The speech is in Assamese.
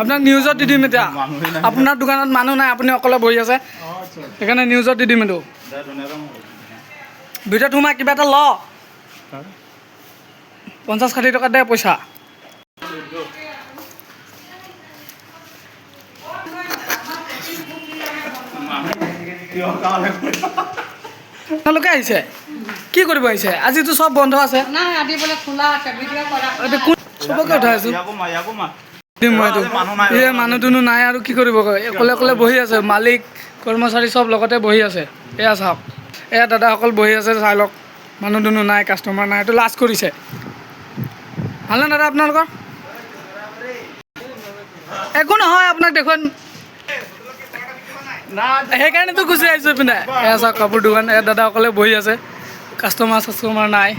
আপোনাক নিউজত দি দিম এতিয়া আপোনাৰ দোকানত মানুহ নাই আপুনি অকলে বহি আছে সেইকাৰণে নিউজত দি দিম এইটো ভিতৰত সোমাই কিবা এটা ল 50-60 টকা দে পইচা আপোনালোকে আহিছে কি কৰিব আহিছে আজিতো চব বন্ধ আছে চবকে উঠাইছোঁ মানুহ দুনুহ নাই আৰু কি কৰিব অকলে অকলে বহি আছে মালিক কৰ্মচাৰী চব লগতে বহি আছে এয়া চাওক এয়া দাদাসকল বহি আছে চাই লওক মানুহ দুনুহ নাই কাষ্টমাৰ নাই এইটো লাজ কৰিছে ভালনে দাদা আপোনালোকৰ একো নহয় আপোনাক দেখুৱাই সেইকাৰণেতো গুচি আহিছোঁ পিনে এয়া চাওক কাপোৰ দোকান এয়া দাদাসকলে বহি আছে কাষ্টমাৰ চাষ্টমাৰ নাই